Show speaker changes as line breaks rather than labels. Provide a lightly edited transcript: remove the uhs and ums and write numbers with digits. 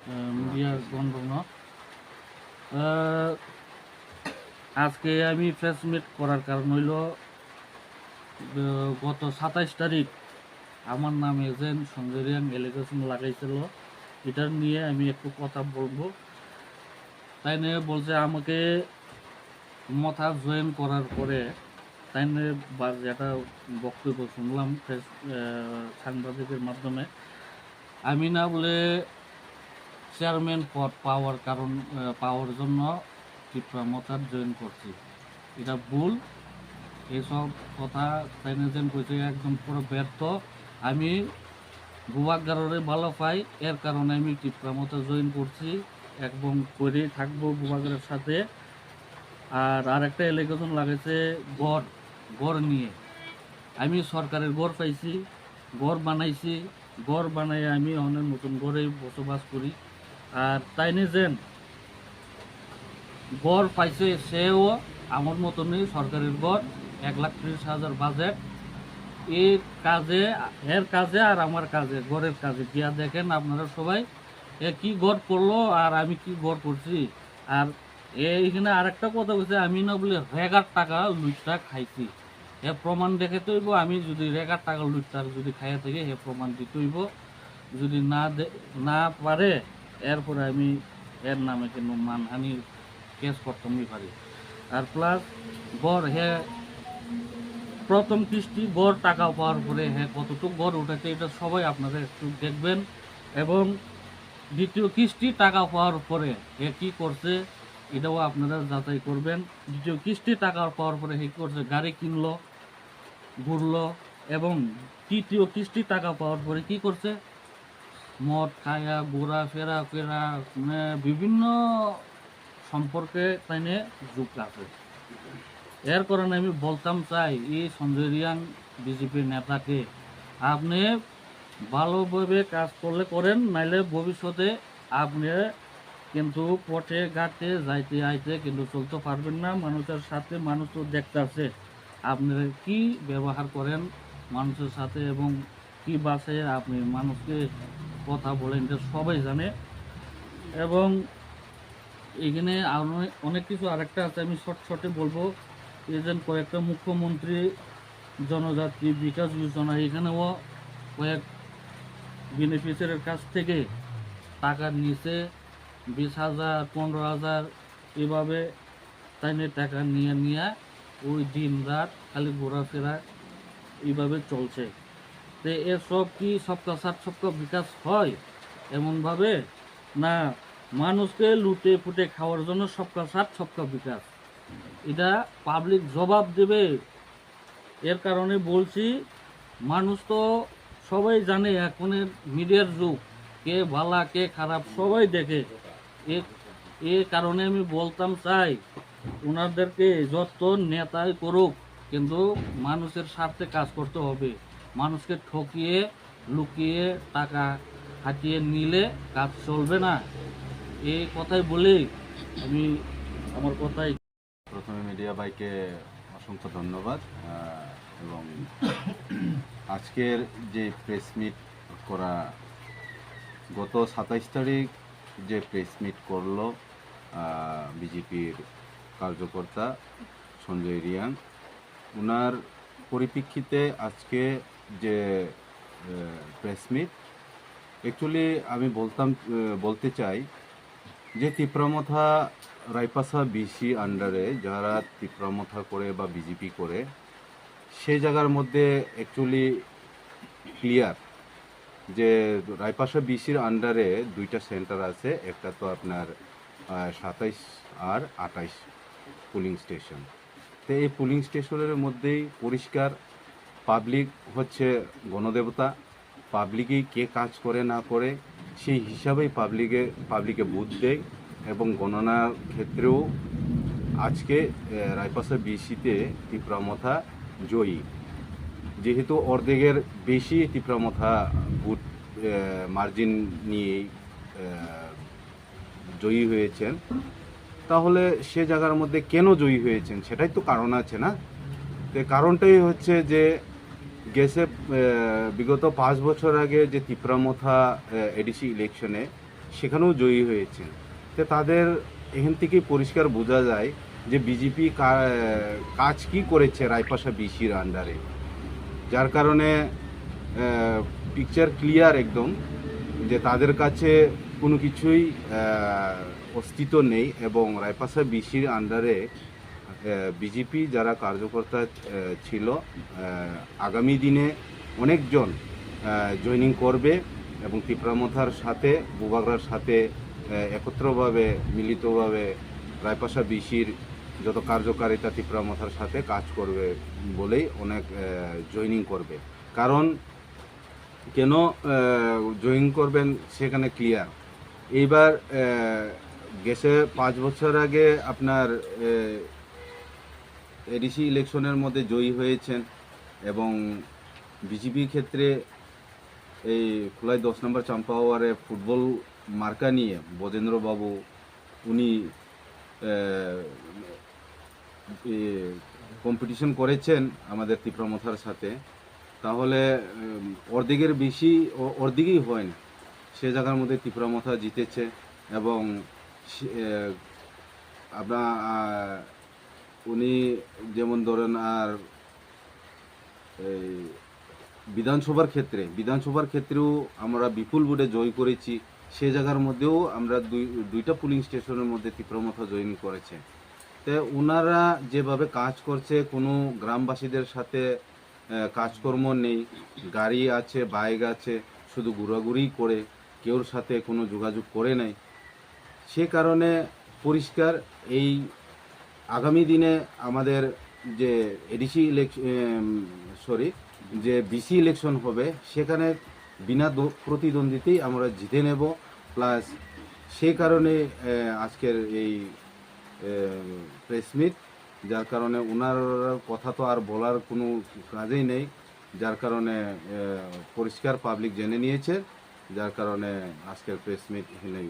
Media বন্ধন। আজকে আমি press meet করার কারণ হইল গত 27 তারিখ আমার নামে এজেন্ট সঞ্জয় রিয়াং এলিগেশন লাগাইছিল। এটার নিয়ে আমি একটু কথা বলবো। তাই নিয়ে বলছে আমাকে মথা জয়েন করার পরে তাই নিয়ে যেটা বক্তব্য শুনলাম সাংবাদিকের মাধ্যমে, আমি না বলে চেয়ারম্যান পদ পাওয়ার জন্য মথার জয়েন করছি, এটা ভুল। এইসব কথা তাই যেন কইছে একদম পুরো ব্যর্থ। আমি বুবাগারে ভালো পাই, এর কারণে আমি টিপ্রামতা জয়েন করছি এবং করে থাকবো বুবাগারের সাথে। আর একটা এলিগেশন লাগাইছে গড় নিয়ে। আমি সরকারের গড় পাইছি, গড় বানাইছি, গড় বানাই আমি অনেক নতুন ঘরে বসবাস করি। আর তাই যেন গড় পাইছে সেও আমার মতনই সরকারের গড়, 1,30,000 বাজেট। এর কাজে আর আমার কাজে গড়ের কাজে গিয়া দেখেন আপনারা সবাই কি গড় করলো আর আমি কি গড় করছি। আর এইখানে আরেকটা কথা বলছে, আমি না বলে রেগার টাকা লুটটা খাইছি, এ প্রমাণ দেখে তৈব। আমি যদি রেগার টাকা লুটটা যদি খাইয়া থাকি হে প্রমাণ দিতে হইব। যদি না পারে এরপরে আমি এর নামে কিন্তু মানহানি কেস করতামই পারি। আর প্লাস গড় প্রথম কিস্তি গড় টাকা পাওয়ার পরে কতটুকু গড় উঠেছে এটা সবাই আপনারা একটু দেখবেন। এবং দ্বিতীয় কিস্তি টাকা পাওয়ার পরে কি করছে এটাও আপনারা যাচাই করবেন। দ্বিতীয় কিস্তি টাকা পাওয়ার পরে কী করছে, গাড়ি কিনলো, ঘুরলো। এবং তৃতীয় কিস্তি টাকা পাওয়ার পরে কি করছে, মদ খায়া ঘোরাফেরা মানে বিভিন্ন সম্পর্কে তাইনে যুক্ত আছে। এর কারণে আমি বলতাম চাই এই সঞ্জয় রিয়াং বিজেপির নেতাকে, আপনি ভালোভাবে কাজ করলে করেন, নাইলে ভবিষ্যতে আপনি কিন্তু পথে ঘাটে যাইতে আইতে কিন্তু চলতে পারবেন না। মানুষের সাথে মানুষ তো দেখতে আছে আপনি কি ব্যবহার করেন মানুষের সাথে এবং কি বাসে আপনি মানুষকে কথা বলেন, এটা সবাই জানে। এবং এখানে অনেক কিছু আরেকটা আছে, আমি শর্টে বলবো। এজেন্ট কয়েকটা মুখ্যমন্ত্রী জনজাতি বিকাশ যোজনা, এখানেও কয়েক বেনিফিশিয়ারির কাছ থেকে টাকা নিয়েছে, 20,000 15,000 এভাবে তাই নিয়ে টাকা নিয়ে ওই দিন রাত খালি ঘোরাফেরা এইভাবে চলছে। তো এসব কি সবকা সাথ সবকা বিকাশ হয় এমনভাবে? না, মানুষকে লুটে ফুটে খাওয়ার জন্য সবকা সাথ সবকা বিকাশ, এটা পাবলিক জবাব দেবে। এর কারণে বলছি, মানুষ তো সবাই জানে এখনের মিডিয়ার যুগ, কে ভালা কে খারাপ সবাই দেখে। এ কারণে আমি বলতাম চাই ওনাদেরকে যত নেতাই করুক কিন্তু মানুষের স্বার্থে কাজ করতে হবে। মানুষকে ঠকিয়ে লুকিয়ে টাকা হাতিয়ে নিলে কাজ চলবে না। এই কথাই বলেই আমি আমার কথাই।
প্রথমে মিডিয়া ভাইকে অসংখ্য ধন্যবাদ। এবং আজকের যে প্রেস মিট করা, গত 27 তারিখ যে প্রেস মিট করলো বিজেপির কার্যকর্তা সঞ্জয় রিয়াং, ওনার পরিপ্রেক্ষিতে আজকে যে প্রেস মিট, অ্যাকচুয়ালি আমি বলতে চাই যে তিপ্রামথা রায়পাসা বিসি আন্ডারে যারা তিপ্রামথা করে বা বিজেপি করে, সেই জায়গার মধ্যে অ্যাকচুয়ালি ক্লিয়ার যে রায়পাসা বিসির আন্ডারে দুইটা সেন্টার আছে, একটা তো আপনার 27 আর 28 পুলিং স্টেশন। তো এই পুলিং স্টেশনের মধ্যেই পরিষ্কার পাবলিক হচ্ছে গণদেবতা, পাবলিকই কে কাজ করে না করে সেই হিসাবেই পাবলিকে ভোট দেয়। এবং গণনার ক্ষেত্রেও আজকে রায়পাসা বিসিতে তিপ্রামথা জয়ী, যেহেতু অর্ধেকের বেশি তিপ্রামথা ভোট মার্জিন নিয়ে জয়ী হয়েছেন। তাহলে সে জায়গার মধ্যে কেন জয়ী হয়েছেন সেটাই তো কারণ আছে না? তো কারণটাই হচ্ছে যে গেছে বিগত 5 বছর আগে যে তিপ্রামথা এডিসি ইলেকশনে সেখানেও জয়ী হয়েছেন। তো তাদের এখান থেকেই পরিষ্কার বোঝা যায় যে বিজেপি কাজ কি করেছে রায়পাশা বিসির আন্ডারে, যার কারণে পিকচার ক্লিয়ার একদম যে তাদের কাছে কোনো কিছুই অস্তিত্ব নেই। এবং রায়পাশা বিসির আন্ডারে বিজেপি যারা কার্যকর্তা ছিল, আগামী দিনে অনেকজন জয়েনিং করবে এবং তিপ্রামথার সাথে বুবাগরার সাথে একত্রভাবে মিলিতভাবে রায়পাশা বিসির যত কার্যকারিতা তিপ্রামথার সাথে কাজ করবে বলেই অনেক জয়েনিং করবে। কারণ কেন জয়েন করবেন সেখানে ক্লিয়ার। এইবার গেছে 5 বছর আগে আপনার এডিসি ইলেকশনের মধ্যে জয়ী হয়েছেন এবং বিজেপির ক্ষেত্রে এই খোলাই 10 নম্বর চাম্পাওয়ারে ফুটবল মার্কা নিয়ে বজেন্দ্রবাবু উনি কম্পিটিশন করেছেন আমাদের তিপ্রামথার সাথে। তাহলে অর্ধেকের বেশি অর্ধেকই হয় না, সে জায়গার মধ্যে তিপ্রামথা জিতেছে। এবং আপনার উনি যেমন ধরেন আর এই বিধানসভার ক্ষেত্রেও আমরা বিপুল ভোটে জয় করেছি। সে জায়গার মধ্যেও আমরা দুইটা পুলিং স্টেশনের মধ্যে তিপ্রামথা জয়েন করেছে। তো ওনারা যেভাবে কাজ করছে, কোনো গ্রামবাসীদের সাথে কাজকর্ম নেই, গাড়ি আছে বাইক আছে, শুধু ঘোরাঘুরি করে, কেউর সাথে কোনো যোগাযোগ করে নাই। সে কারণে পরিষ্কার এই আগামী দিনে আমাদের যে এডিসি যে বিসি ইলেকশন হবে সেখানে বিনা প্রতিদ্বন্দ্বিতেই আমরা জিতে নেব। প্লাস সেই কারণে আজকের এই প্রেস মিট, যার কারণে ওনার কথা তো আর বলার কোনো কাজেই নেই, যার কারণে পরিষ্কার পাবলিক জেনে নিয়েছে, যার কারণে আজকের প্রেস মিট এখানেই